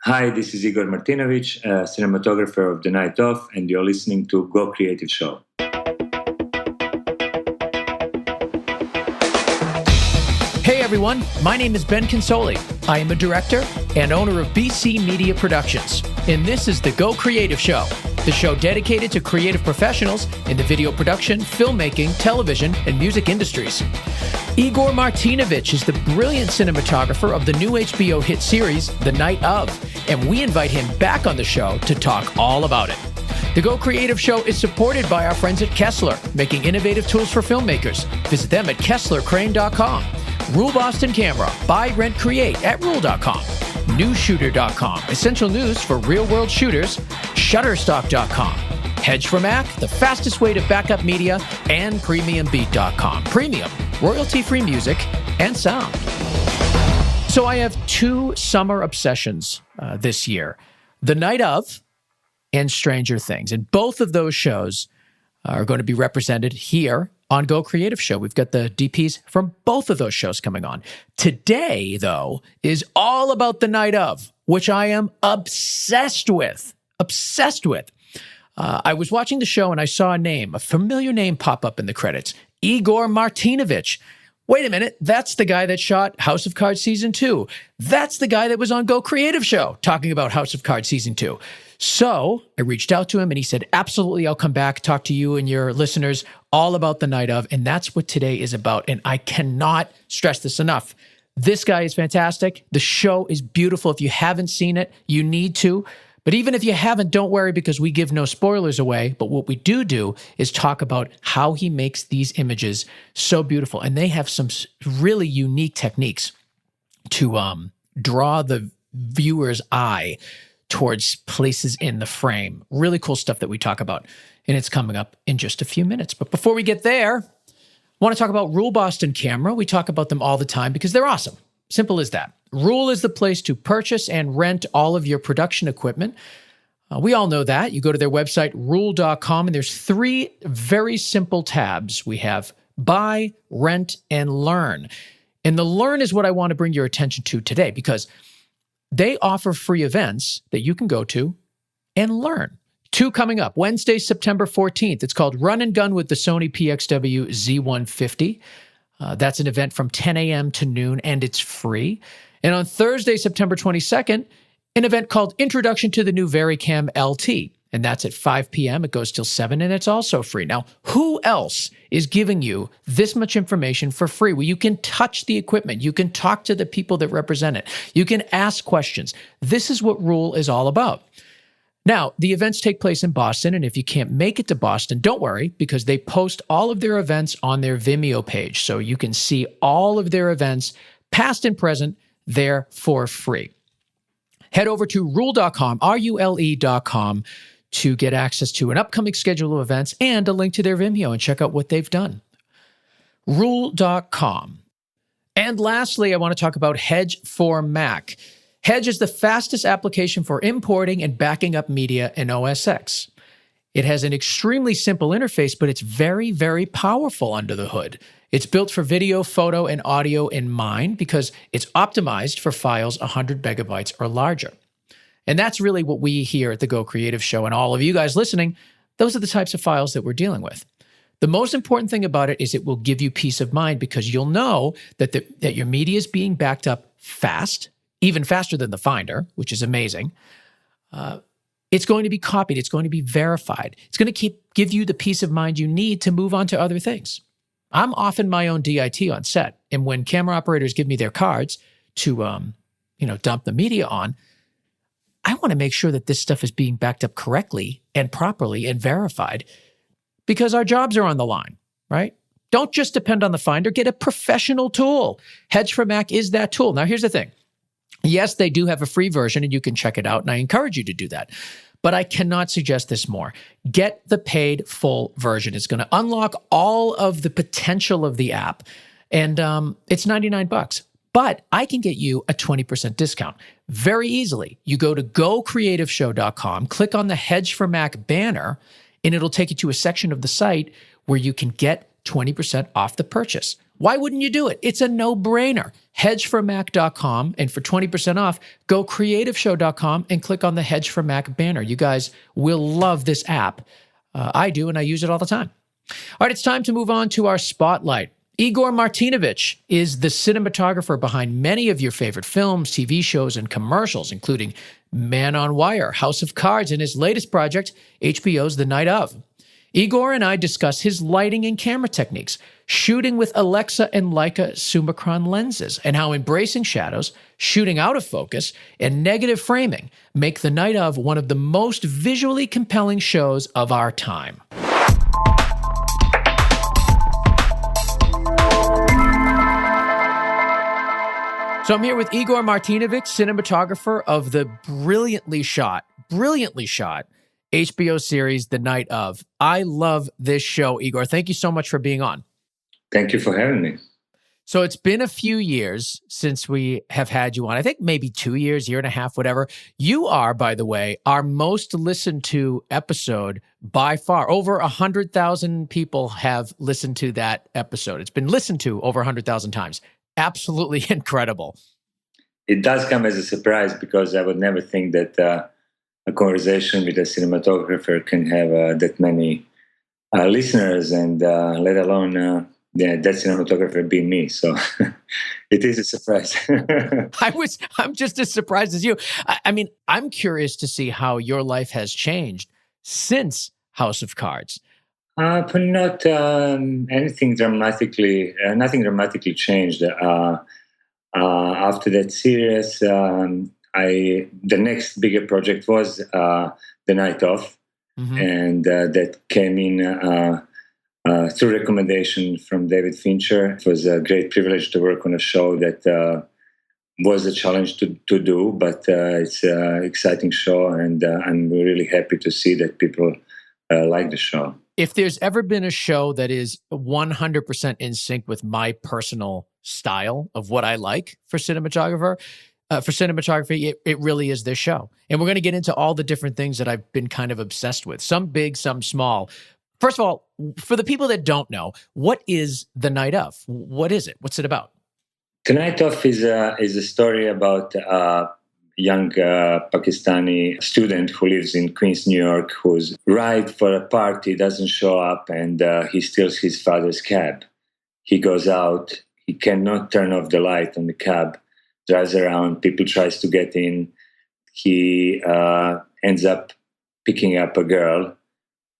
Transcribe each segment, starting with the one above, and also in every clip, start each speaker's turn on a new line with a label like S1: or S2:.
S1: Hi, this is Igor Martinovic, cinematographer of The Night Of, and you're listening to Go Creative Show.
S2: Hey everyone, my name is Ben Consoli. I am a director and owner of BC Media Productions, and this is the Go Creative Show, the show dedicated to creative professionals in the video production, filmmaking, television, and music industries. Igor Martinovic is the brilliant cinematographer of the new HBO hit series, The Night Of, and we invite him back on the show to talk all about it. The Go Creative Show is supported by our friends at Kessler, making innovative tools for filmmakers. Visit them at KesslerCrane.com. Rule Boston Camera, buy, rent, create at Rule.com. Newshooter.com, essential news for real-world shooters. Shutterstock.com. Hedge for Mac, the fastest way to back up media, and PremiumBeat.com. Premium, royalty-free music and sound. So I have two summer obsessions this year. The Night Of and Stranger Things. And both of those shows are going to be represented here on Go Creative Show. We've got the DPs from both of those shows coming on. Today, though, is all about The Night Of, which I am obsessed with. Obsessed with. I was watching the show and I saw a familiar name pop up in the credits. Igor Martinovic. Wait a minute, that's the guy that shot House of Cards Season 2. That's the guy that was on Go Creative Show talking about House of Cards Season 2. So I reached out to him and he said, absolutely, I'll come back, talk to you and your listeners all about The Night Of. And that's what today is about. And I cannot stress this enough. This guy is fantastic. The show is beautiful. If you haven't seen it, you need to. But even if you haven't, don't worry because we give no spoilers away. But what we do is talk about how he makes these images so beautiful. And they have some really unique techniques to draw the viewer's eye towards places in the frame. Really cool stuff that we talk about. And it's coming up in just a few minutes. But before we get there, I want to talk about Rule Boston Camera. We talk about them all the time because they're awesome. Simple as that. Rule is the place to purchase and rent all of your production equipment. We all know that. You go to their website, rule.com, and there's three very simple tabs. We have buy, rent, and learn. And the learn is what I want to bring your attention to today because they offer free events that you can go to and learn. Two coming up. Wednesday, September 14th. It's called Run and Gun with the Sony PXW Z150. That's an event from 10 a.m. to noon, and it's free. And on Thursday, September 22nd, an event called Introduction to the new VariCam LT. And that's at 5 p.m. It goes till 7, and it's also free. Now, who else is giving you this much information for free? Well, you can touch the equipment. You can talk to the people that represent it. You can ask questions. This is what Rule is all about. Now, the events take place in Boston, and if you can't make it to Boston, don't worry, because they post all of their events on their Vimeo page. So you can see all of their events, past and present, there for free. Head over to rule.com, RULE.com, to get access to an upcoming schedule of events and a link to their Vimeo and check out what they've done. Rule.com. And lastly, I want to talk about Hedge for Mac. Hedge is the fastest application for importing and backing up media in OS X. It has an extremely simple interface, but it's very, very powerful under the hood. It's built for video, photo, and audio in mind because it's optimized for files 100 megabytes or larger. And that's really what we here at the Go Creative Show and all of you guys listening, those are the types of files that we're dealing with. The most important thing about it is it will give you peace of mind because you'll know that that your media is being backed up fast, even faster than the Finder, which is amazing. It's going to be copied. It's going to be verified. It's going to give you the peace of mind you need to move on to other things. I'm often my own DIT on set, and when camera operators give me their cards to, dump the media on, I want to make sure that this stuff is being backed up correctly and properly and verified because our jobs are on the line, right? Don't just depend on the Finder. Get a professional tool. Hedge for Mac is that tool. Now, here's the thing. Yes, they do have a free version, and you can check it out, and I encourage you to do that. But I cannot suggest this more. Get the paid full version. It's going to unlock all of the potential of the app, and it's $99. But I can get you a 20% discount very easily. You go to gocreativeshow.com, click on the Hedge for Mac banner, and it'll take you to a section of the site where you can get 20% off the purchase. Why wouldn't you do it? It's a no-brainer. Hedgeformac.com, and for 20% off, go creativeshow.com and click on the Hedge for Mac banner. You guys will love this app. I do, and I use it all the time. All right, it's time to move on to our spotlight. Igor Martinovic is the cinematographer behind many of your favorite films, TV shows, and commercials, including Man on Wire, House of Cards, and his latest project, HBO's The Night Of. Igor and I discuss his lighting and camera techniques, shooting with Alexa and Leica Summicron lenses, and how embracing shadows, shooting out of focus, and negative framing make The Night Of one of the most visually compelling shows of our time. So I'm here with Igor Martinovic, cinematographer of the brilliantly shot HBO series, The Night Of. I love this show, Igor. Thank you so much for being on.
S1: Thank you for having me.
S2: So it's been a few years since we have had you on. I think maybe 2 years, year and a half, whatever. You are, by the way, our most listened to episode by far. Over 100,000 people have listened to that episode. It's been listened to over 100,000 times. Absolutely incredible.
S1: It does come as a surprise because I would never think that a conversation with a cinematographer can have that many listeners, and let alone that cinematographer being me. So it is a surprise.
S2: I'm just as surprised as you. I mean, I'm curious to see how your life has changed since House of Cards.
S1: But not anything dramatically. Nothing dramatically changed. After that series, the next bigger project was The Night Of, and that came in through recommendation from David Fincher. It was a great privilege to work on a show that was a challenge to do, but it's an exciting show, and I'm really happy to see that people like the show.
S2: If there's ever been a show that is 100% in sync with my personal style of what I like for cinematography, it really is this show. And we're going to get into all the different things that I've been kind of obsessed with, some big, some small. First of all, for the people that don't know, what is The Night Of? What is it? What's it about?
S1: The Night Of is a story about young Pakistani student who lives in Queens, New York, who's right for a party, doesn't show up, and he steals his father's cab. He goes out, he cannot turn off the light on the cab, drives around, people tries to get in. He ends up picking up a girl,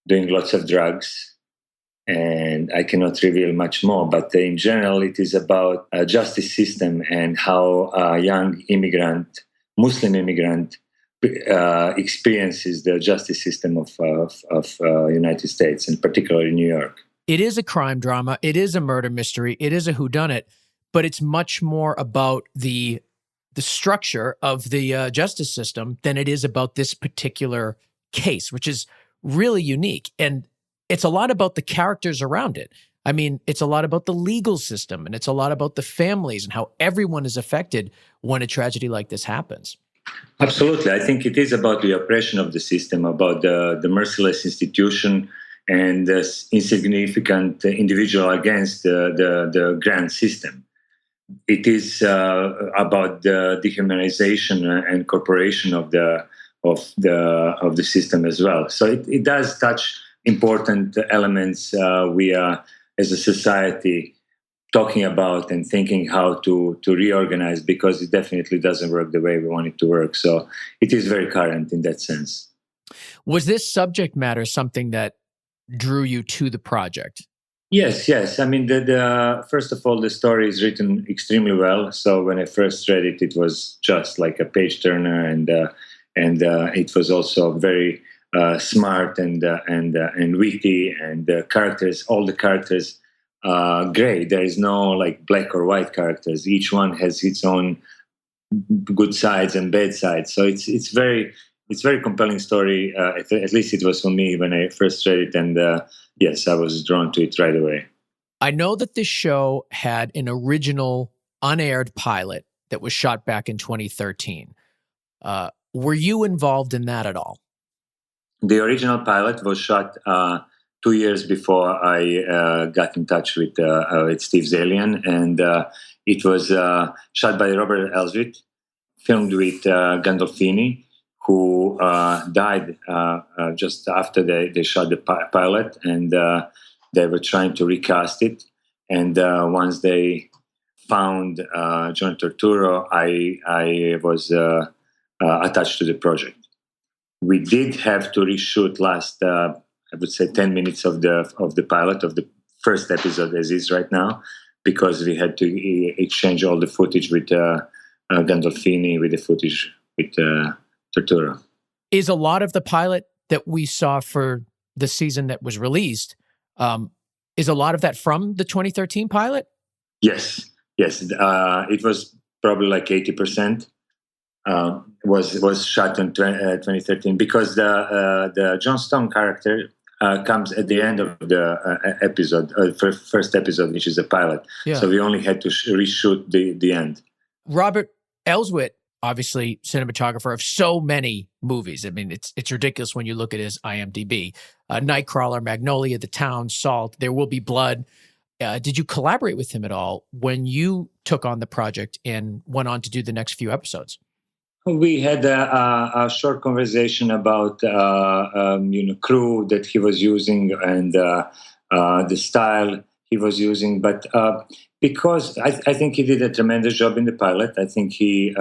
S1: doing lots of drugs, and I cannot reveal much more, but in general, it is about a justice system and how a young Muslim immigrant experiences the justice system of United States, and particularly New York.
S2: It is a crime drama. It is a murder mystery. It is a whodunit, but it's much more about the structure of the justice system than it is about this particular case, which is really unique. And it's a lot about the characters around it. I mean, it's a lot about the legal system, and it's a lot about the families and how everyone is affected when a tragedy like this happens.
S1: Absolutely. I think it is about the oppression of the system, about the merciless institution and the insignificant individual against the grand system. It is about the dehumanization and corporation of the system as well. So it does touch important elements we are, as a society, talking about and thinking how to reorganize, because it definitely doesn't work the way we want it to work. So it is very current in that sense.
S2: Was this subject matter something that drew you to the project?
S1: Yes. I mean, first of all, the story is written extremely well. So when I first read it, it was just like a page turner, and it was also very smart and witty, and all the characters gray. There is no like black or white characters. Each one has its own good sides and bad sides. So it's very compelling story. At least it was for me when I first read it, and yes, I was drawn to it right away.
S2: I know that this show had an original unaired pilot that was shot back in 2013. Were you involved in that at all?
S1: The original pilot was shot 2 years before I got in touch with Steve Zalian, and it was shot by Robert Elswit, filmed with Gandolfini, who died just after they shot the pilot, and they were trying to recast it. And once they found John Turturro, I was attached to the project. We did have to reshoot last, I would say, 10 minutes of the pilot of the first episode as is right now, because we had to exchange all the footage with Gandolfini, with the footage with Turturro.
S2: Is a lot of the pilot that we saw for the season that was released, is a lot of that from the 2013 pilot?
S1: Yes. It was probably like 80%. Was shot in 2013, because the John Stone character comes at the end of the episode, first episode, which is a pilot. Yeah. So we only had to reshoot the end.
S2: Robert Elswit, obviously cinematographer of so many movies. I mean, it's ridiculous when you look at his IMDb. Nightcrawler, Magnolia, The Town, Salt, There Will Be Blood. Did you collaborate with him at all when you took on the project and went on to do the next few episodes?
S1: We had a short conversation about crew that he was using and the style he was using, but because I think he did a tremendous job in the pilot. I think he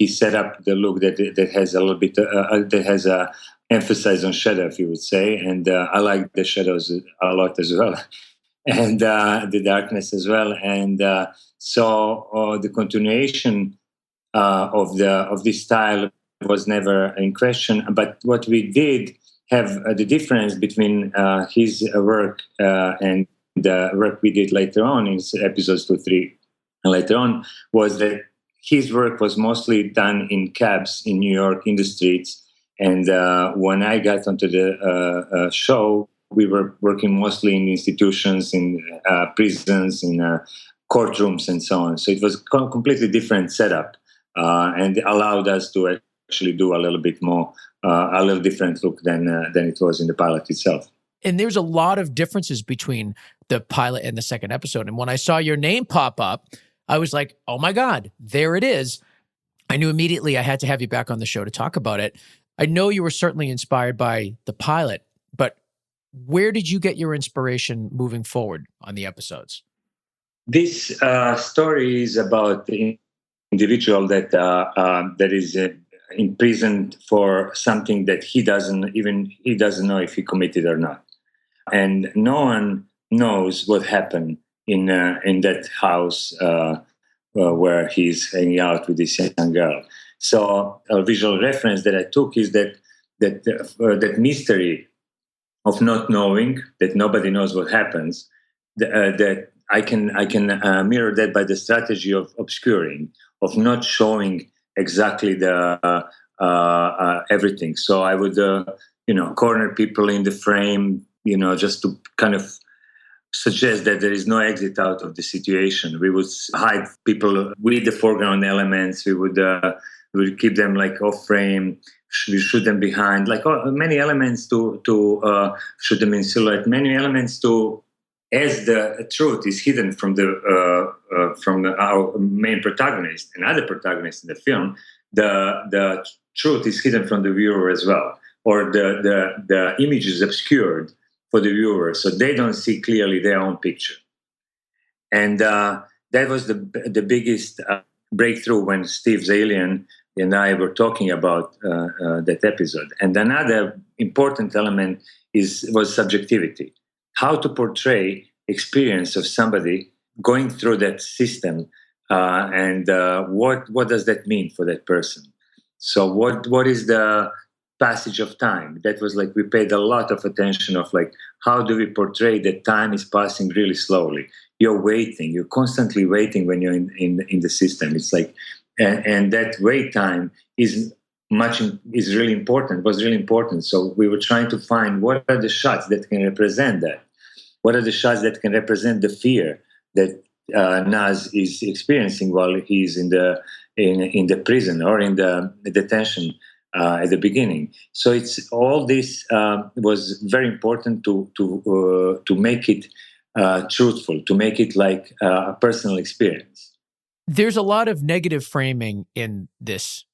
S1: set up the look that has a little bit that has a emphasis on shadow, if you would say, and I like the shadows a lot as well, and the darkness as well, and so the continuation of this style was never in question. But what we did have the difference between his work and the work we did later on in episodes 2, 3, and later on, was that his work was mostly done in cabs in New York, in the streets. And when I got onto the show, we were working mostly in institutions, in prisons, in courtrooms, and so on. So it was a completely different setup. And allowed us to actually do a little bit more, a little different look than it was in the pilot itself.
S2: And there's a lot of differences between the pilot and the second episode. And when I saw your name pop up, I was like, oh my God, there it is. I knew immediately I had to have you back on the show to talk about it. I know you were certainly inspired by the pilot, but where did you get your inspiration moving forward on the episodes?
S1: This story is about the individual that is imprisoned for something that he doesn't know if he committed or not, and no one knows what happened in that house where he's hanging out with this young girl. So a visual reference that I took is that mystery of not knowing, that nobody knows what happens. That I can mirror that by the strategy of obscuring, of not showing exactly the everything. So I would corner people in the frame, just to kind of suggest that there is no exit out of the situation. We would hide people with the foreground elements. We would keep them like off frame. We shoot them behind, like many elements to shoot them in silhouette. Many elements to, as the truth is hidden from our main protagonist and other protagonists in the film, the truth is hidden from the viewer as well, or the image is obscured for the viewer, so they don't see clearly their own picture. And that was the biggest breakthrough when Steve Zalian and I were talking about that episode. And another important element was subjectivity. How to portray experience of somebody going through that system, and what does that mean for that person? So what is the passage of time? That was like, we paid a lot of attention of like, how do we portray that time is passing really slowly? You're waiting, you're constantly waiting when you're in the system. It's like, and that wait time was really important. So we were trying to find what are the shots that can represent that. What are the shots that can represent the fear that Naz is experiencing while he's in the prison or in the detention at the beginning. So it's all this was very important to make it truthful, to make it like a personal experience.
S2: There's a lot of negative framing in this,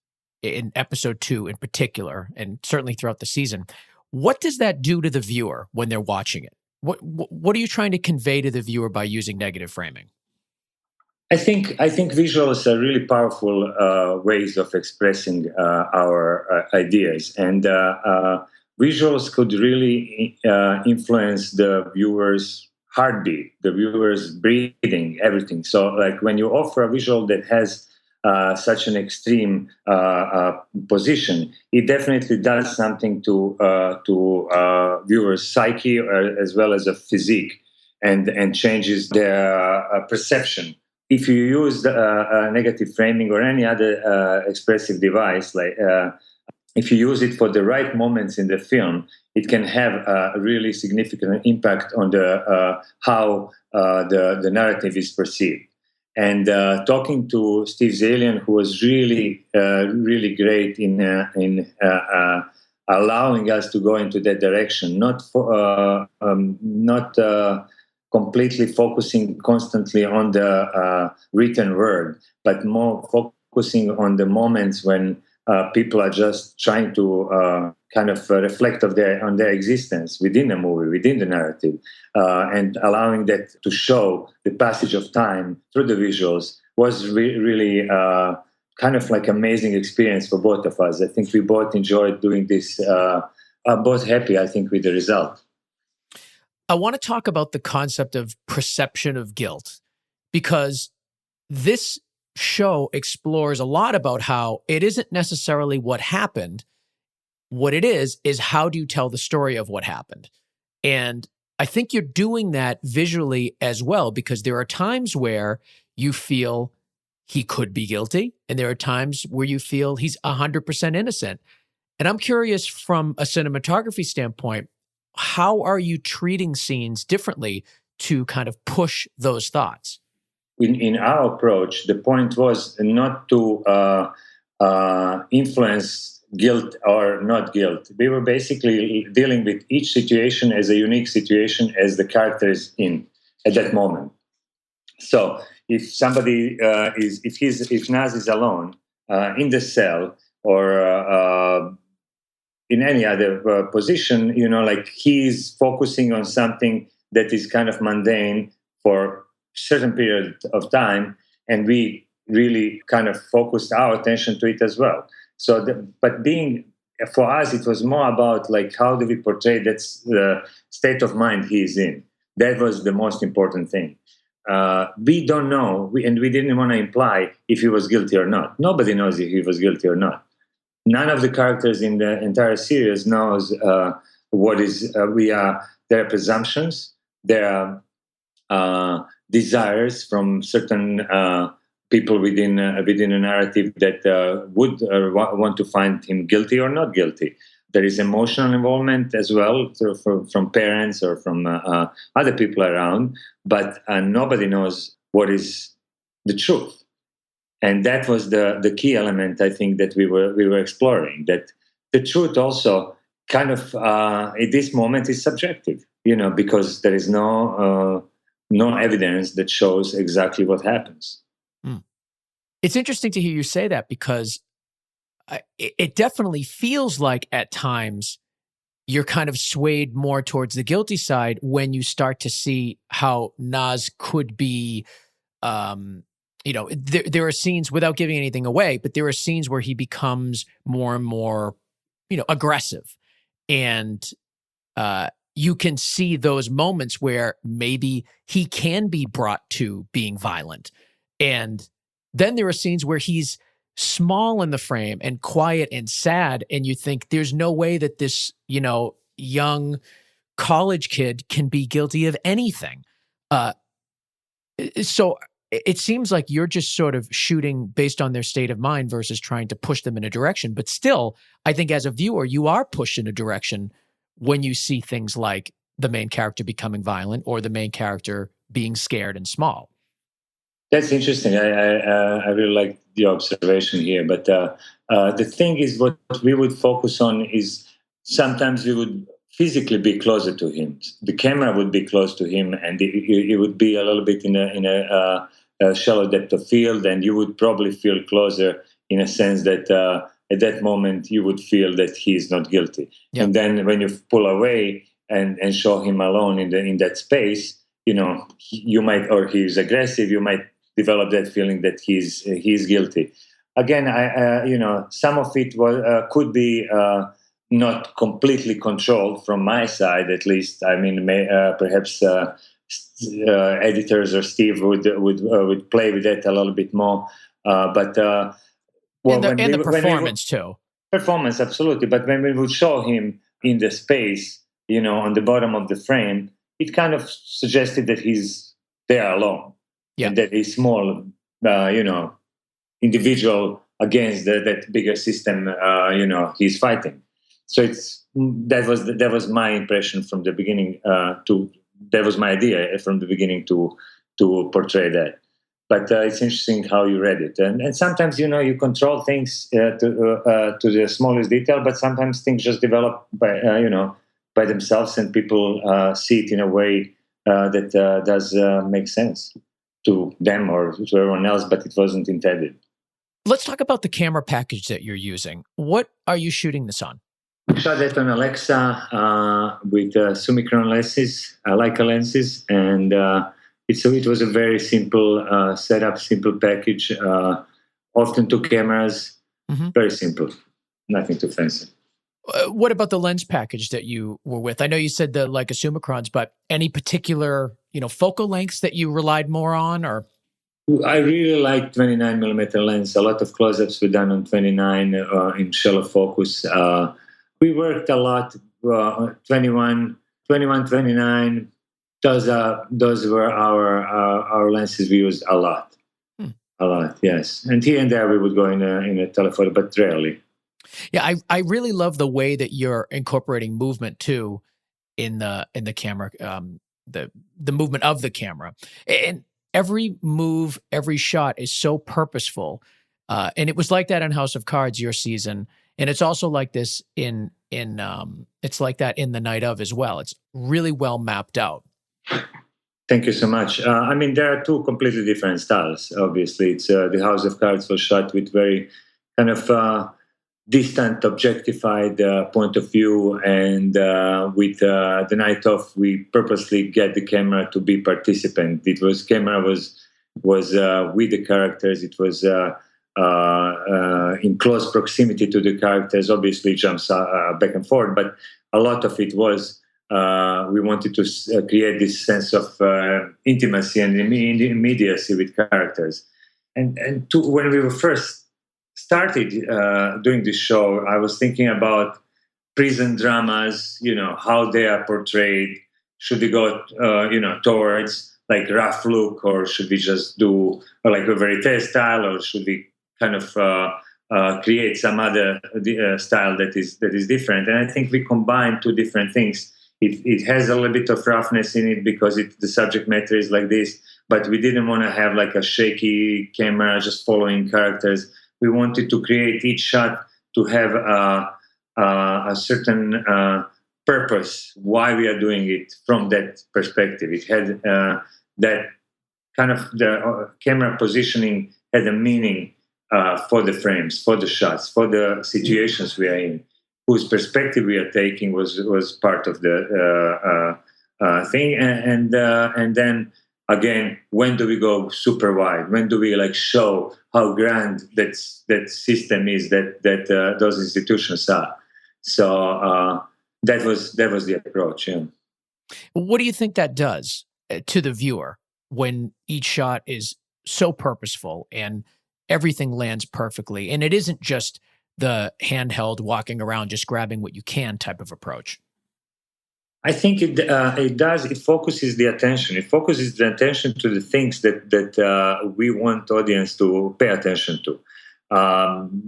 S2: in episode 2 in particular, and certainly throughout the season. What does that do to the viewer when they're watching it? What are you trying to convey to the viewer by using negative framing?
S1: I think visuals are really powerful ways of expressing our ideas, and visuals could really influence the viewer's heartbeat, the viewer's breathing, everything. So, like when you offer a visual that has such an extreme position, it definitely does something to viewers' psyche as well as a physique, and changes their perception. If you use negative framing or any other expressive device, like if you use it for the right moments in the film, it can have a really significant impact on the how the narrative is perceived. And talking to Steve Zalian, who was really great in allowing us to go into that direction, not completely focusing constantly on the written word, but more focusing on the moments when people are just trying to kind of reflect on their existence within the movie, within the narrative, and allowing that to show the passage of time through the visuals was really kind of like amazing experience for both of us. I think we both enjoyed doing this, are both happy, I think, with the result.
S2: I want to talk about the concept of perception of guilt, because this show explores a lot about how it isn't necessarily what happened. What it is how do you tell the story of what happened? And I think you're doing that visually as well, because there are times where you feel he could be guilty, and there are times where you feel he's 100% innocent. And I'm curious, from a cinematography standpoint, how are you treating scenes differently to kind of push those thoughts?
S1: In our approach, the point was not to influence guilt or not guilt. We were basically dealing with each situation as a unique situation as the character is in at that moment. So if somebody if Naz is alone in the cell, or in any other position, like he's focusing on something that is kind of mundane for certain period of time, and we really kind of focused our attention to it as well. So, but being for us, it was more about like how do we portray that's the state of mind he is in. That was the most important thing. We don't know, and we didn't want to imply if he was guilty or not. Nobody knows if he was guilty or not. None of the characters in the entire series knows what is. There are presumptions. There are desires from certain people within a narrative that would want to find him guilty or not guilty. There is emotional involvement as well from parents or from other people around, but nobody knows what is the truth. And that was the key element, I think, that we were exploring. That the truth also kind of at this moment is subjective, because there is no evidence that shows exactly what happens.
S2: It's interesting to hear you say that, because it definitely feels like at times you're kind of swayed more towards the guilty side when you start to see how Naz could be. There are scenes, without giving anything away, but there are scenes where he becomes more and more, aggressive. And you can see those moments where maybe he can be brought to being violent. And then there are scenes where he's small in the frame and quiet and sad. And you think there's no way that this, young college kid can be guilty of anything. So it seems like you're just sort of shooting based on their state of mind versus trying to push them in a direction. But still, I think as a viewer, you are pushed in a direction when you see things like the main character becoming violent or the main character being scared and small.
S1: That's interesting. I really like the observation here. But the thing is, what we would focus on is sometimes we would physically be closer to him. The camera would be close to him, and it would be a little bit in a shallow depth of field, and you would probably feel closer in a sense that at that moment you would feel that he is not guilty.
S2: Yep.
S1: And then when you pull away and show him alone in that space, you might, or he's aggressive, you might develop that feeling that he's guilty. Again, some of it could be not completely controlled from my side, at least. I mean, perhaps editors or Steve would play with that a little bit more. But
S2: and the performance too.
S1: Performance, absolutely. But when we would show him in the space, on the bottom of the frame, it kind of suggested that he's there alone.
S2: Yeah.
S1: And that he's small, individual against that bigger system, he's fighting. So that was my impression from the beginning. That was my idea from the beginning to portray that. But it's interesting how you read it, and sometimes you control things to the smallest detail, but sometimes things just develop by themselves, and people see it in a way that does make sense to them or to everyone else, but it wasn't intended.
S2: Let's talk about the camera package that you're using. What are you shooting this on?
S1: We shot that on Alexa with Summicron lenses, Leica lenses, and it was a very simple setup, simple package. Often two cameras, very simple, nothing too fancy.
S2: What about the lens package that you were with? I know you said the Leica Summicrons, but any particular focal lengths that you relied more on, or?
S1: I really like 29mm lens. A lot of close-ups were done on 29 in shallow focus. We worked a lot on 21, 29. Those were our lenses we used a lot. A lot, yes. And here and there we would go in a telephoto, but rarely.
S2: Yeah, I really love the way that you're incorporating movement too in the camera, the movement of the camera, and every move, every shot is so purposeful. And it was like that in House of Cards, your season, and it's also like this in it's like that in The Night Of as well. It's really well mapped out.
S1: Thank you so much. I mean, there are two completely different styles. Obviously, it's the House of Cards was shot with very kind of distant, objectified point of view, and with The Night Of, we purposely get the camera to be participant. Camera was with the characters. It was in close proximity to the characters. Obviously, jumps back and forth, but a lot of it was we wanted to create this sense of intimacy and immediacy with characters. And when we were first started doing this show, I was thinking about prison dramas, how they are portrayed. Should we go, towards like rough look, or should we just do like a verite style, or should we kind of create some other style that is different? And I think we combined two different things. It has a little bit of roughness in it because the subject matter is like this, but we didn't want to have like a shaky camera just following characters. We wanted to create each shot to have a certain purpose, why we are doing it from that perspective. It had that kind of the camera positioning had a meaning for the frames, for the shots, for the situations we are in. Whose perspective we are taking was part of the thing, and then again, when do we go super wide? When do we like show how grand that system is, that those institutions are? So that was the approach. Yeah.
S2: What do you think that does to the viewer when each shot is so purposeful and everything lands perfectly, and it isn't just the handheld walking around just grabbing what you can type of approach?
S1: I think it does. It focuses the attention. It focuses the attention to the things that we want audience to pay attention to.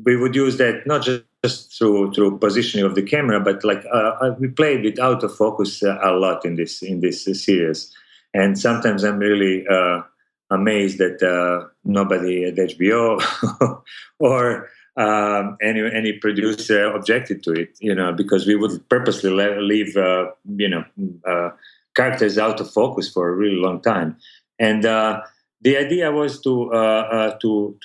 S1: We would use that not just through positioning of the camera, but like we played with autofocus a lot in this series. And sometimes I'm really amazed that nobody at HBO or any producer objected to it, because we would purposely leave characters out of focus for a really long time. And the idea was to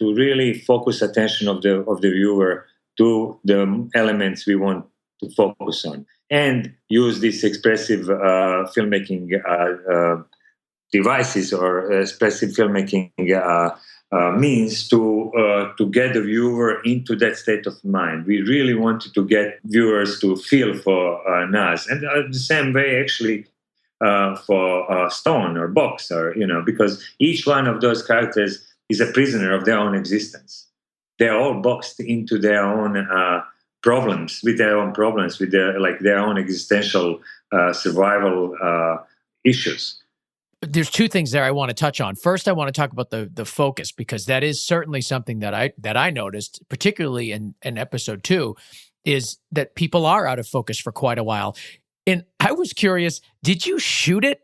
S1: really focus attention of the viewer to the elements we want to focus on, and use these expressive filmmaking devices or expressive filmmaking means to get the viewer into that state of mind. We really wanted to get viewers to feel for Naz, and the same way actually for Stone or Box, or because each one of those characters is a prisoner of their own existence. They're all boxed into their own problems, with their own existential survival issues.
S2: There's two things there I want to touch on. First, I want to talk about the focus, because that is certainly something that I noticed, particularly in episode 2, is that people are out of focus for quite a while. And I was curious, did you shoot it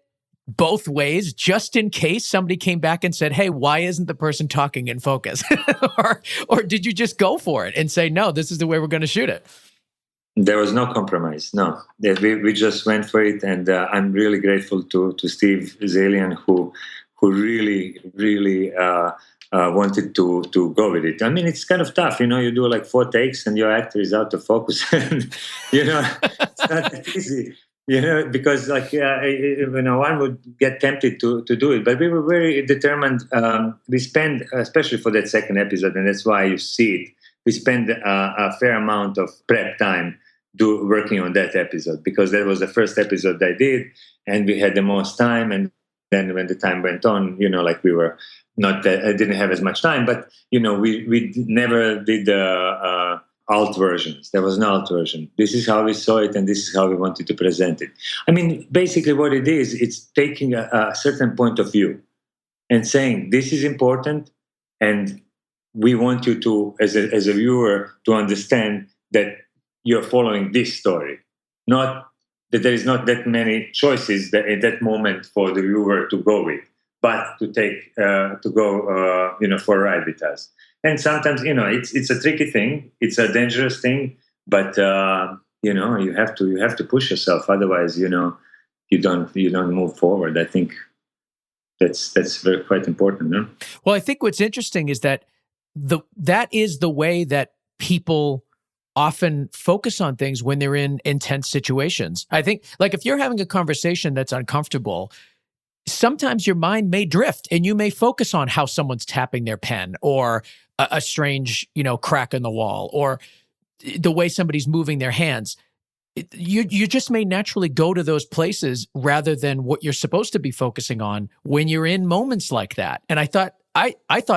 S2: both ways just in case somebody came back and said, hey, why isn't the person talking in focus? or did you just go for it and say, no, this is the way we're going to shoot it?
S1: There was no compromise. No, we just went for it, and I'm really grateful to Steve Zalian who really wanted to go with it. I mean, it's kind of tough, you do like 4 takes and your actor is out of focus, and it's not that easy, because one would get tempted to do it, but we were very determined. We spent, especially for that second episode, and that's why you see it, we spent a fair amount of prep time working on that episode, because that was the first episode I did, and we had the most time. And then when the time went on, we were not that I didn't have as much time, but we never did the alt versions. There was no alt version. This is how we saw it, and this is how we wanted to present it. I mean, basically, what it is, it's taking a certain point of view and saying this is important, and we want you to, as a viewer, to understand that you're following this story, not that there is not that many choices at that moment for the viewer to go with, but to go for a ride with us. And sometimes it's a tricky thing, it's a dangerous thing, but you have to push yourself, otherwise you don't move forward. I think that's very quite important. No?
S2: Well, I think what's interesting is that that is the way that people often focus on things when they're in intense situations. I think, like, if you're having a conversation that's uncomfortable, sometimes your mind may drift and you may focus on how someone's tapping their pen, or a strange, crack in the wall, or the way somebody's moving their hands. You just may naturally go to those places rather than what you're supposed to be focusing on when you're in moments like that. And I thought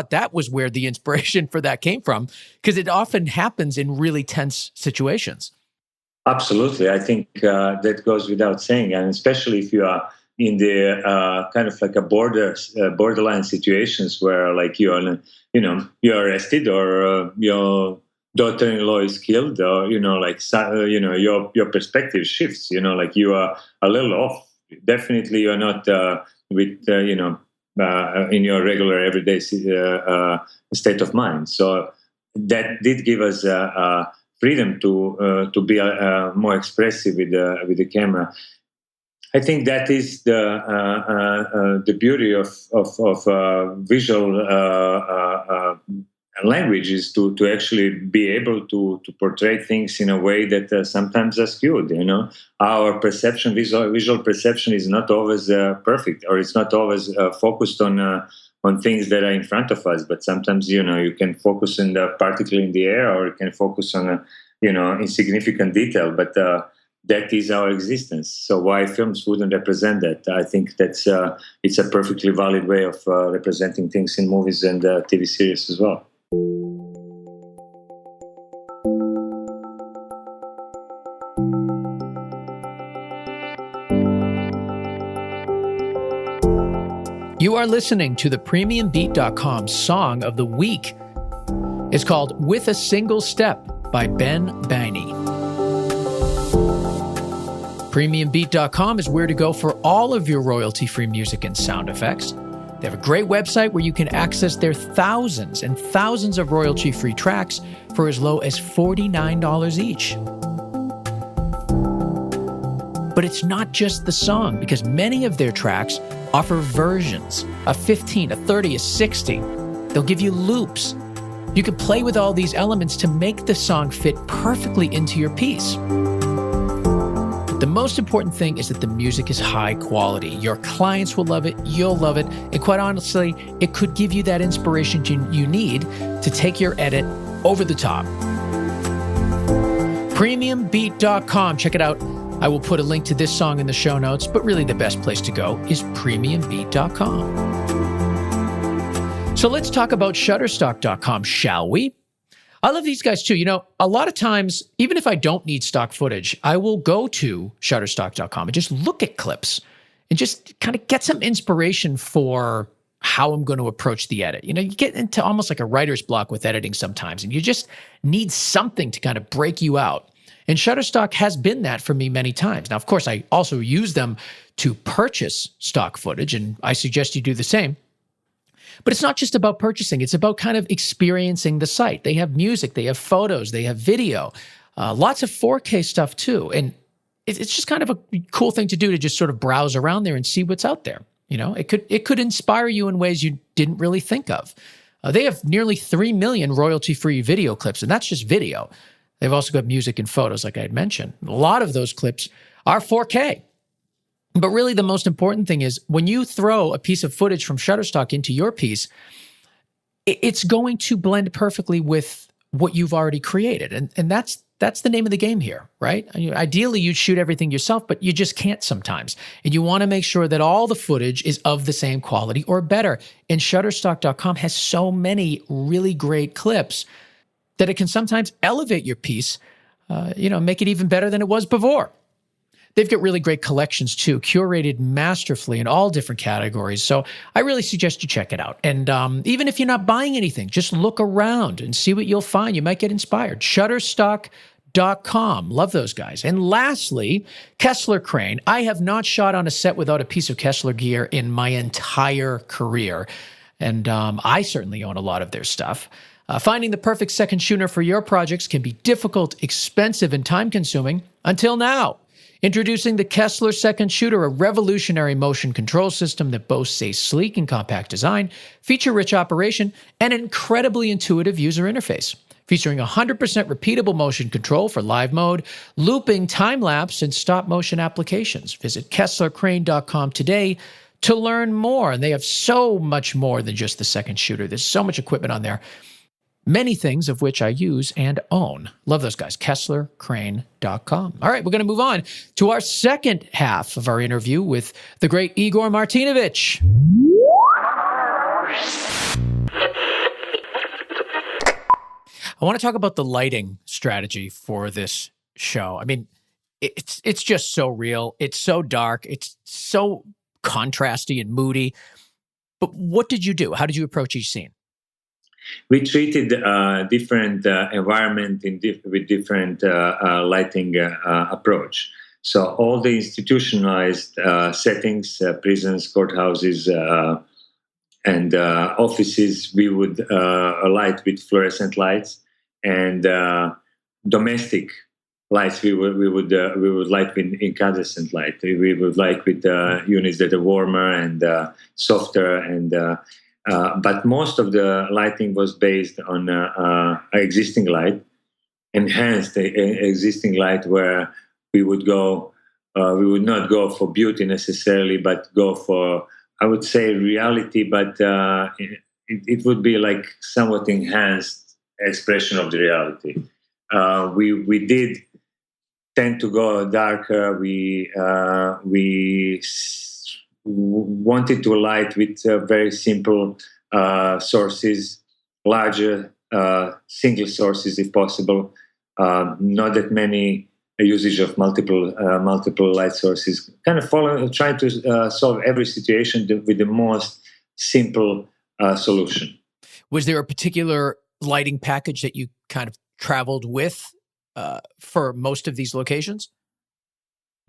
S2: that was where the inspiration for that came from, because it often happens in really tense situations.
S1: Absolutely. I think that goes without saying, and especially if you are in the kind of like a borderline situations where, like, you're arrested, or your daughter-in-law is killed, or your perspective shifts. Like, you are a little off. Definitely, you're not with in your regular everyday state of mind. So that did give us freedom to be more expressive with the camera. I think that is the beauty of visual language, is to actually be able to portray things in a way that sometimes are skewed. Our perception, visual perception, is not always perfect, or it's not always focused on things that are in front of us. But sometimes you can focus on the particle in the air, or you can focus on insignificant detail. But that is our existence. So why films wouldn't represent that? I think that's it's a perfectly valid way of representing things in movies and TV series as well.
S2: You are listening to the PremiumBeat.com Song of the Week. It's called With a Single Step by Ben Bainey. PremiumBeat.com is where to go for all of your royalty-free music and sound effects. They have a great website where you can access their thousands and thousands of royalty-free tracks for as low as $49 each. But it's not just the song, because many of their tracks offer versions, a 15, a 30, a 60. They'll give you loops. You can play with all these elements to make the song fit perfectly into your piece. The most important thing is that the music is high quality. Your clients will love it, you'll love it, and quite honestly, it could give you that inspiration you need to take your edit over the top. Premiumbeat.com, check it out. I will put a link to this song in the show notes, but really the best place to go is premiumbeat.com. So let's talk about Shutterstock.com, shall we? I love these guys too. You know, a lot of times, even if I don't need stock footage, I will go to Shutterstock.com and just look at clips and just kind of get some inspiration for how I'm going to approach the edit. You know, you get into almost like a writer's block with editing sometimes, and you just need something to kind of break you out. And Shutterstock has been that for me many times. Now, of course, I also use them to purchase stock footage, and I suggest you do the same. But it's not just about purchasing. It's about kind of experiencing the site. They have music, they have photos, they have video, lots of 4K stuff too. And it's just kind of a cool thing to do, to just sort of browse around there and see what's out there. You know, it could inspire you in ways you didn't really think of. They have nearly 3 million royalty-free video clips, and that's just video. They've also got music and photos, like I had mentioned. A lot of those clips are 4K. But really, the most important thing is when you throw a piece of footage from Shutterstock into your piece, it's going to blend perfectly with what you've already created. And that's the name of the game here, right? I mean, ideally, you'd shoot everything yourself, but you just can't sometimes. And you want to make sure that all the footage is of the same quality or better. And Shutterstock.com has so many really great clips that it can sometimes elevate your piece, make it even better than it was before. They've got really great collections too, curated masterfully in all different categories. So I really suggest you check it out. And even if you're not buying anything, just look around and see what you'll find. You might get inspired. Shutterstock.com. Love those guys. And lastly, Kessler Crane. I have not shot on a set without a piece of Kessler gear in my entire career. And I certainly own a lot of their stuff. Finding the perfect second shooter for your projects can be difficult, expensive, and time-consuming. Until now. Introducing the Kessler Second Shooter, a revolutionary motion control system that boasts a sleek and compact design, feature-rich operation, and an incredibly intuitive user interface. Featuring 100% repeatable motion control for live mode, looping, time-lapse, and stop-motion applications. Visit KesslerCrane.com today to learn more. And they have so much more than just the second shooter. There's so much equipment on there. Many things of which I use and own. Love those guys, KesslerCrane.com. All right, we're going to move on to our second half of our interview with the great Igor Martinovic. I want to talk about the lighting strategy for this show. I mean, it's just so real. It's so dark. It's so contrasty and moody. But what did you do? How did you approach each scene?
S1: We treated different environment with different lighting approach. So all the institutionalized settings, prisons, courthouses, and offices, we would light with fluorescent lights, and domestic lights we would light with incandescent light. We would light with units that are warmer and softer and. But most of the lighting was based on existing light, enhanced existing light, where we would go. We would not go for beauty necessarily, but go for, I would say, reality. But it would be like somewhat enhanced expression of the reality. We did tend to go darker. We wanted to light with very simple sources, larger single sources if possible. Not that many usage of multiple light sources. Kind of trying to solve every situation with the most simple solution.
S2: Was there a particular lighting package that you kind of traveled with for most of these locations?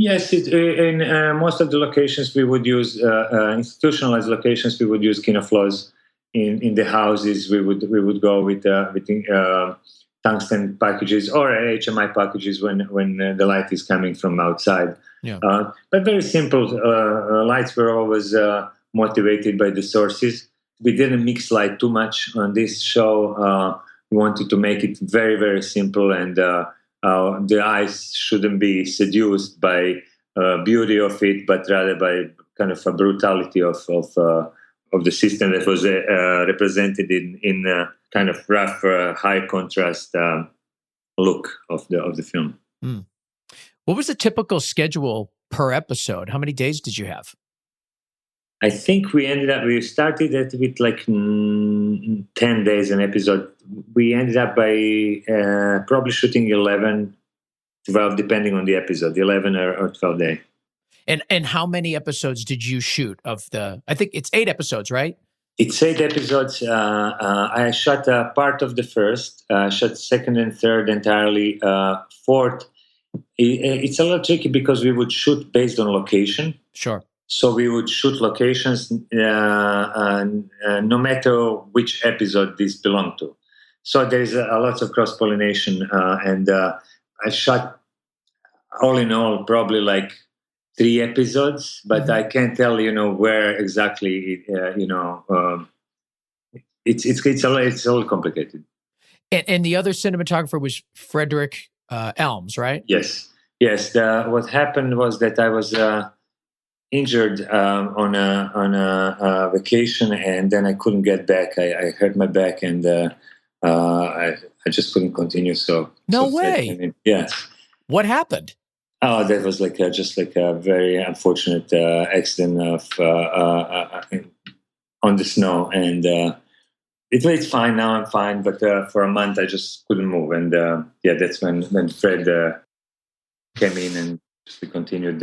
S1: Yes, in most of the locations we would use institutionalized locations. We would use kinoflows. In the houses, we would go with tungsten packages or HMI packages when the light is coming from outside.
S2: Yeah.
S1: But very simple lights were always motivated by the sources. We didn't mix light too much on this show. We wanted to make it very very simple and. The eyes shouldn't be seduced by beauty of it, but rather by kind of a brutality of the system that was represented in kind of rough, high contrast look of the film.
S2: Mm. What was the typical schedule per episode? How many days did you have?
S1: I think we started it with like 10 days an episode. We ended up by probably shooting 11, 12, depending on the episode, 11 or 12 days.
S2: And how many episodes did you shoot of I think it's 8 episodes, right?
S1: It's 8 episodes. I shot part of the first, shot second and third entirely. Fourth, it's a little tricky because we would shoot based on location.
S2: Sure.
S1: So we would shoot locations no matter which episode this belonged to. So there is a lots of cross-pollination. And I shot, all in all, probably like 3 episodes, but I can't tell, where exactly, it's a little complicated.
S2: And the other cinematographer was Frederick Elms, right?
S1: Yes. What happened was that I was injured on a vacation, and then I couldn't get back. I hurt my back, and I just couldn't continue. So
S2: no way.
S1: Yeah.
S2: What happened?
S1: Oh, that was just like a very unfortunate accident on the snow, and it's fine now. I'm fine, but for a month I just couldn't move, and that's when Fred came in and we continued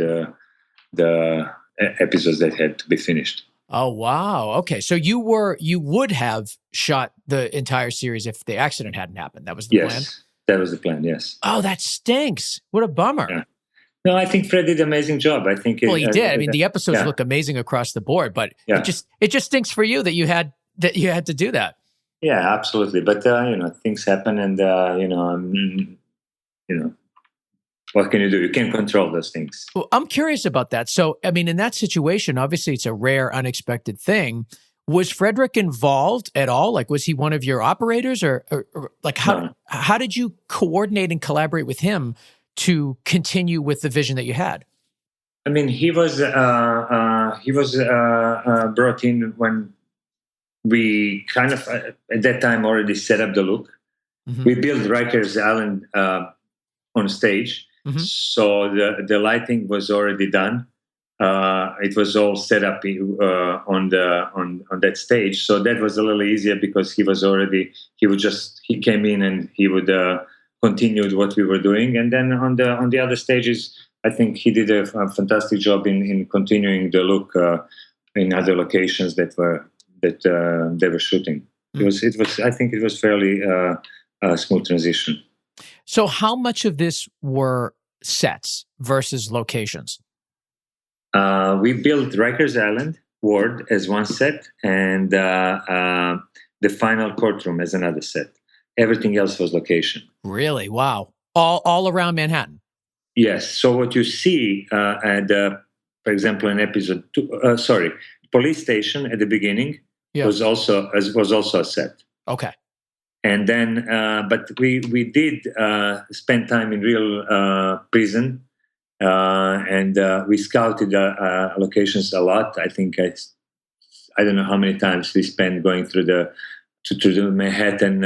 S1: the episodes that had to be finished.
S2: Oh wow! Okay, so you would have shot the entire series if the accident hadn't happened. That was the plan.
S1: Yes, that was the plan. Yes.
S2: Oh, that stinks! What a bummer.
S1: Yeah. No, I think Fred did an amazing job. I think.
S2: Well, he did. I mean, the episodes look amazing across the board, but it just stinks for you that you had to do that.
S1: Yeah, absolutely. But things happen, and what can you do? You can't control those things.
S2: Well, I'm curious about that. So, I mean, in that situation, obviously, it's a rare, unexpected thing. Was Frederick involved at all? Like, was he one of your operators, or like how did you coordinate and collaborate with him to continue with the vision that you had?
S1: I mean, he was brought in when we kind of at that time already set up the look. Mm-hmm. We built Rikers Island on stage, so the lighting was already done. It was all set up on that stage, so that was a little easier because he came in and he would continued what we were doing, and then on the other stages, I think he did a fantastic job in continuing the look in other locations that they were shooting. Mm. I think it was fairly a smooth transition.
S2: So, how much of this were sets versus locations?
S1: We built Rikers Island Ward as one set, and the final courtroom as another set. Everything else was location.
S2: Really? Wow. All around Manhattan?
S1: Yes. So what you see for example, in episode 2, police station at the beginning was also a set.
S2: Okay.
S1: And then, but we did spend time in real prison, and we scouted locations a lot. I think I don't know how many times we spent going through the Manhattan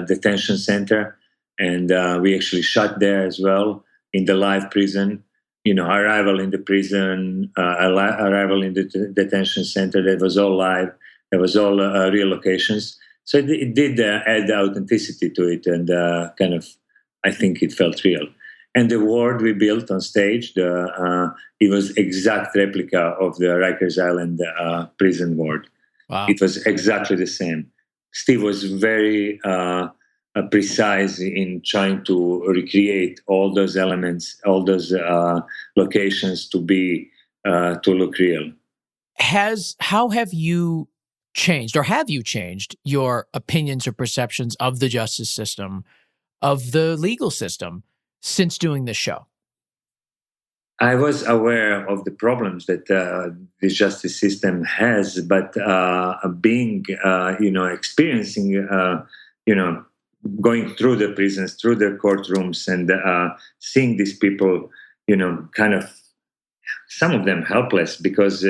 S1: detention center, and we actually shot there as well in the live prison. Arrival in the prison, arrival in the detention center. That was all live. That was all real locations. So it did add authenticity to it, and kind of, I think it felt real. And the ward we built on stage, it was exact replica of the Rikers Island prison ward.
S2: Wow.
S1: It was exactly the same. Steve was very precise in trying to recreate all those elements, all those locations to look real.
S2: How have you changed, or have you changed your opinions or perceptions of the justice system, of the legal system, since doing this show?
S1: I was aware of the problems that the justice system has, but experiencing, going through the prisons, through the courtrooms, and seeing these people, kind of, some of them helpless because,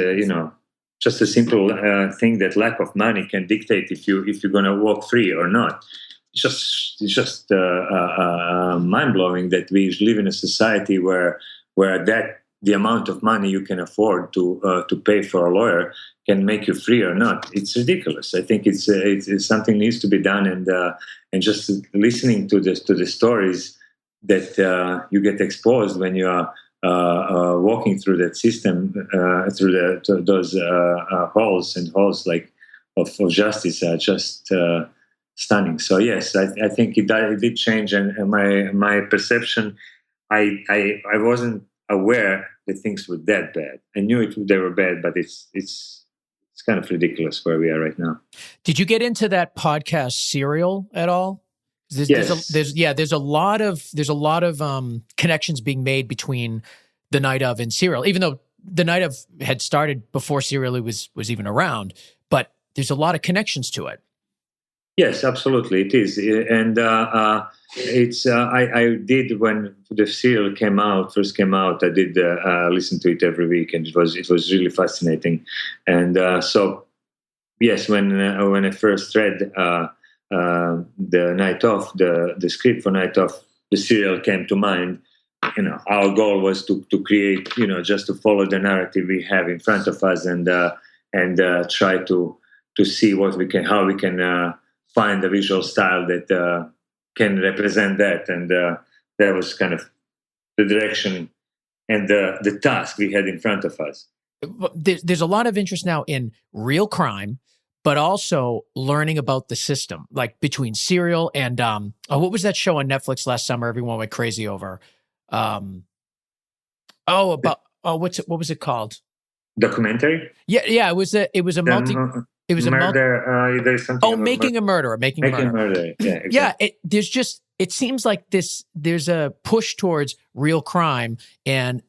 S1: just a simple thing that lack of money can dictate if you're going to walk free or not. It's just mind blowing that we live in a society where that the amount of money you can afford to pay for a lawyer can make you free or not. It's ridiculous. I think it's something needs to be done, and just listening to the stories that you get exposed when you are walking through that system, through those halls and halls like of justice are just stunning. So yes, I think it did change, and my perception. I wasn't aware that things were that bad. I knew they were bad, but it's kind of ridiculous where we are right now.
S2: Did you get into that podcast Serial at all?
S1: Yes.
S2: There's a lot of connections being made between The Night Of and Serial, even though The Night Of had started before Serial was even around. But there's a lot of connections to it.
S1: Yes, absolutely, it is, and it's. I did when the serial first came out. I did listen to it every week, and it was really fascinating. And so, yes, when I first read the Night Of, the script for Night Of, the serial came to mind. Our goal was to create, just to follow the narrative we have in front of us, and try to see how we can. Find a visual style that can represent that, and that was kind of the direction and the task we had in front of us.
S2: There's a lot of interest now in real crime, but also learning about the system, like between Serial and what was that show on Netflix last summer? Everyone went crazy over. What was it called?
S1: Documentary?
S2: Yeah. It was a multi. It was
S1: murder. There's something.
S2: Making a murderer. Making a murder.
S1: Yeah, exactly.
S2: Yeah. It seems like there's a push towards real crime and,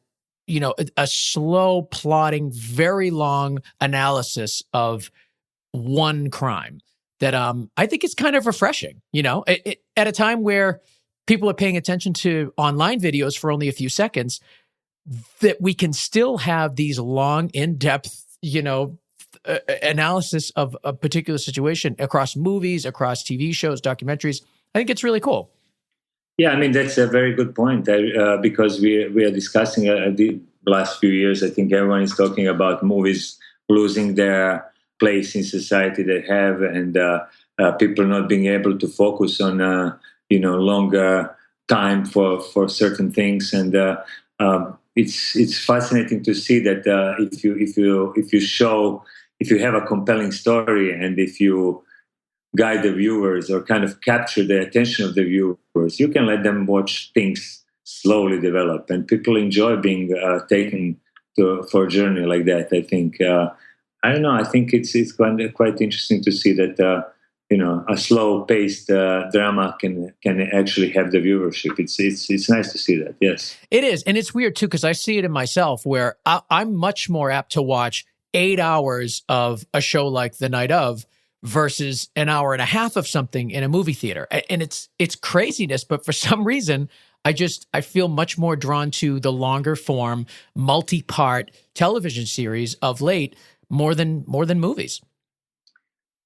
S2: a slow plotting, very long analysis of one crime that I think is kind of refreshing, at a time where people are paying attention to online videos for only a few seconds, that we can still have these long, in-depth, analysis of a particular situation across movies, across TV shows, documentaries. I think it's really cool.
S1: Yeah, I mean, that's a very good point because we are discussing the last few years. I think everyone is talking about movies losing their place in society they have, and people not being able to focus on longer time for certain things. And it's fascinating to see that if you have a compelling story, and if you guide the viewers or kind of capture the attention of the viewers, you can let them watch things slowly develop, and people enjoy being taken for a journey like that. I think I don't know. I think it's quite interesting to see that a slow-paced drama can actually have the viewership. It's nice to see that. Yes,
S2: it is, and it's weird too because I see it in myself where I'm much more apt to watch 8 hours of a show like The Night Of versus an hour and a half of something in a movie theater. And it's craziness, but for some reason, I feel much more drawn to the longer form, multi-part television series of late more than movies.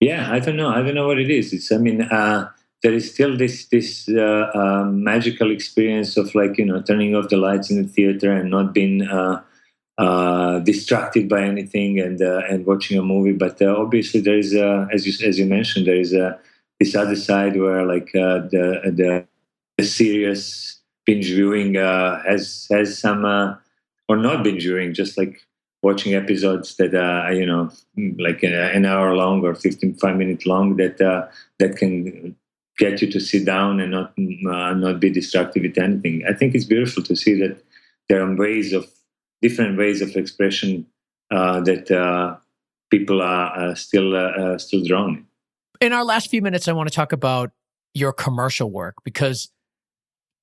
S1: Yeah, I don't know what it is. There is still this magical experience of turning off the lights in the theater and not being distracted by anything, and watching a movie. But obviously, there is as you mentioned, there is this other side where the serious binge viewing has some or not binge viewing, just like watching episodes that like an hour long or 5 minutes long that can get you to sit down and not be distracted with anything. I think it's beautiful to see that there are different ways of expression that people are still drawn in.
S2: In our last few minutes, I want to talk about your commercial work, because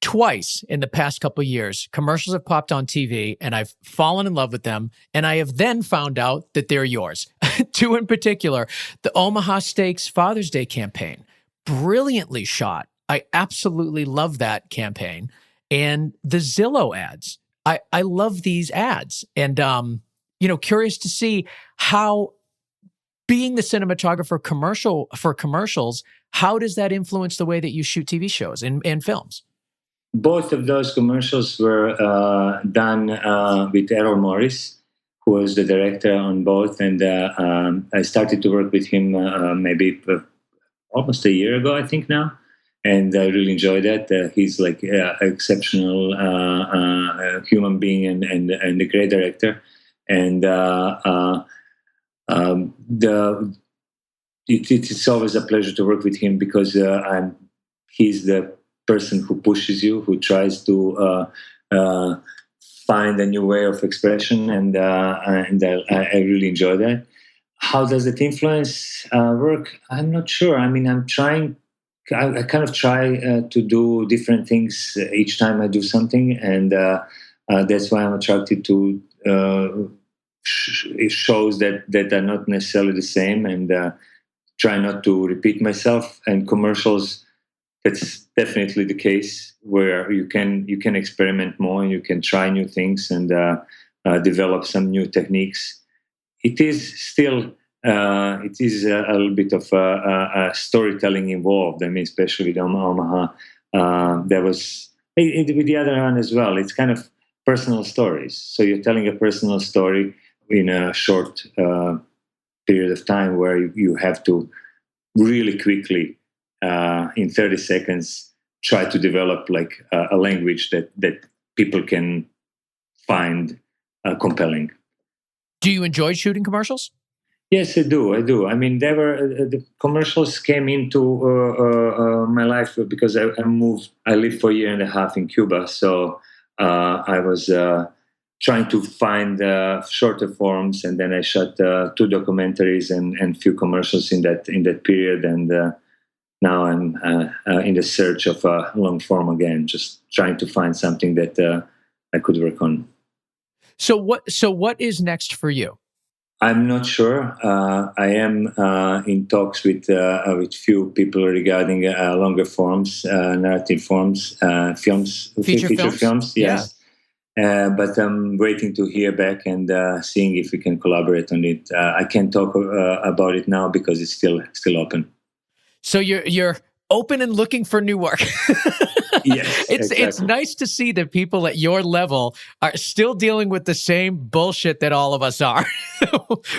S2: twice in the past couple of years, commercials have popped on TV and I've fallen in love with them. And I have then found out that they're yours. Two in particular, the Omaha Steaks Father's Day campaign, brilliantly shot. I absolutely love that campaign. And the Zillow ads. I love these ads. And, curious to see how, being the cinematographer for commercials, how does that influence the way that you shoot TV shows and films?
S1: Both of those commercials were done with Errol Morris, who was the director on both. And I started to work with him maybe almost a year ago, I think now. And I really enjoyed that. He's like an exceptional human being and a great director. And it's always a pleasure to work with him, because he's the person who pushes you, who tries to find a new way of expression, and I really enjoy that. How does it influence work? I'm not sure. I mean, I kind of try to do different things each time I do something, and that's why I'm attracted to shows that are not necessarily the same, and try not to repeat myself. And commercials, that's definitely the case, where you can experiment more and you can try new things and develop some new techniques. It is still a little bit of storytelling involved. I mean, especially with Omaha, there was with the other one as well. It's kind of personal stories. So you're telling a personal story in a short period of time, where you have to really quickly, in 30 seconds, try to develop like a language that people can find compelling.
S2: Do you enjoy shooting commercials?
S1: Yes, I do. I mean, the commercials came into my life because I moved. I lived for a year and a half in Cuba, so I was trying to find shorter forms, and then I shot 2 documentaries and few commercials in that period, and now I'm in the search of a long form again, just trying to find something that I could work on.
S2: So what is next for you?
S1: I'm not sure. I am in talks with few people regarding longer forms, narrative forms, films, feature films. Yes. Yeah. But I'm waiting to hear back and seeing if we can collaborate on it. I can't talk about it now because it's still open.
S2: So you're open and looking for new work.
S1: Yes,
S2: It's nice to see that people at your level are still dealing with the same bullshit that all of us are.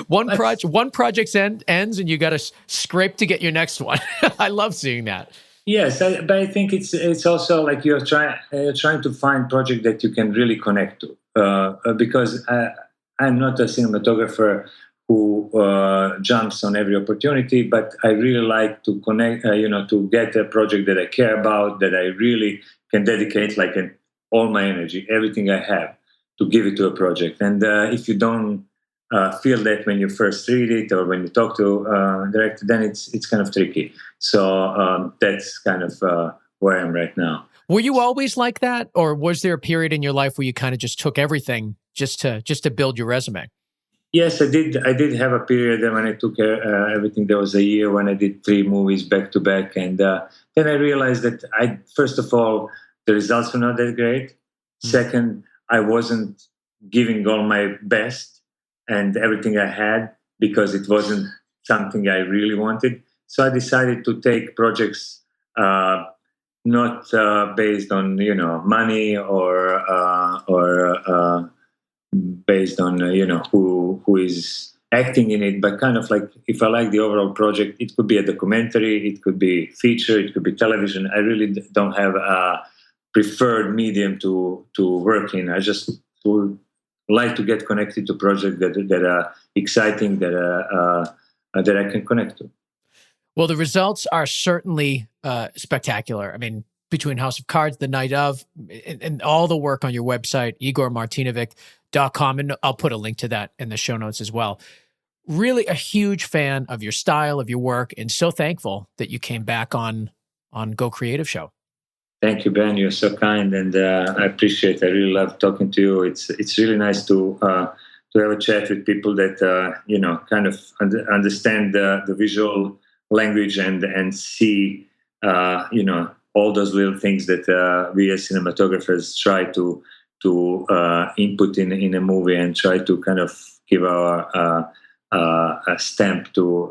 S2: One project ends and you got to scrape to get your next one. I love seeing that.
S1: Yes, but I think it's also like you're trying to find project that you can really connect to, because I'm not a cinematographer who jumps on every opportunity, but I really like to connect, to get a project that I care about, that I really can dedicate all my energy, everything I have, to give it to a project. And if you don't feel that when you first read it or when you talk to a director, then it's kind of tricky. So that's kind of where I am right now.
S2: Were you always like that, or was there a period in your life where you kind of just took everything just to build your resume?
S1: Yes, I did. I did have a period when I took everything. There was a year when I did 3 movies back to back, and then I realized that first of all, the results were not that great. Second, I wasn't giving all my best and everything I had because it wasn't something I really wanted. So I decided to take projects not based on money or based on who is acting in it, but kind of like if I like the overall project, it could be a documentary, it could be feature, it could be television. I really don't have a preferred medium to work in. I just would like to get connected to projects that are exciting, that I can connect to.
S2: Well, the results are certainly spectacular. I mean, between House of Cards, The Night of, and all the work on your website, igormartinovic.com, and I'll put a link to that in the show notes as well. Really a huge fan of your style, of your work, and so thankful that you came back on Go Creative Show.
S1: Thank you, Ben. You're so kind, and I appreciate it. I really love talking to you. It's really nice to have a chat with people that kind of understand the visual language and see all those little things that we as cinematographers try to input in a movie and try to kind of give our a stamp to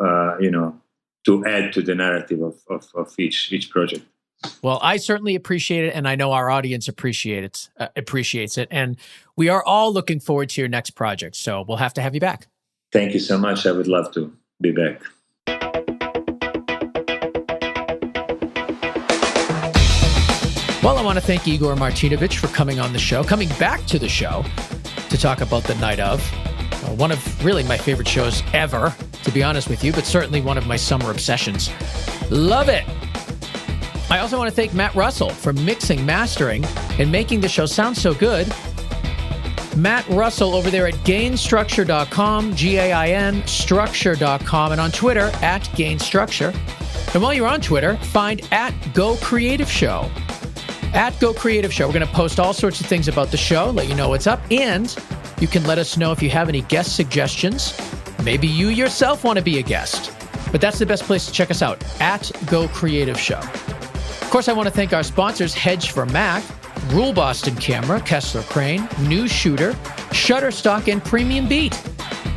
S1: add to the narrative of each project.
S2: Well, I certainly appreciate it, and I know our audience appreciates it. And we are all looking forward to your next project. So we'll have to have you back.
S1: Thank you so much. I would love to be back.
S2: Well, I want to thank Igor Martinovic for coming back to the show to talk about The Night of. One of really my favorite shows ever, to be honest with you, but certainly one of my summer obsessions. Love it. I also want to thank Matt Russell for mixing, mastering, and making the show sound so good. Matt Russell over there at gainstructure.com, Gain structure.com, and on Twitter at gainstructure. And while you're on Twitter, find at Go Creative Show. At Go Creative Show. We're going to post all sorts of things about the show, let you know what's up, and you can let us know if you have any guest suggestions. Maybe you yourself want to be a guest. But that's the best place to check us out, at Go Creative Show. Of course, I want to thank our sponsors, Hedge for Mac, Rule Boston Camera, Kessler Crane, News Shooter, Shutterstock, and Premium Beat.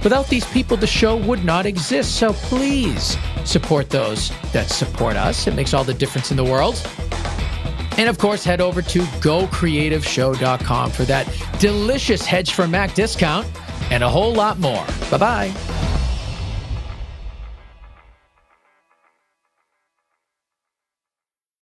S2: Without these people, the show would not exist. So please support those that support us. It makes all the difference in the world. And of course, head over to gocreativeshow.com for that delicious Hedge for Mac discount and a whole lot more. Bye-bye.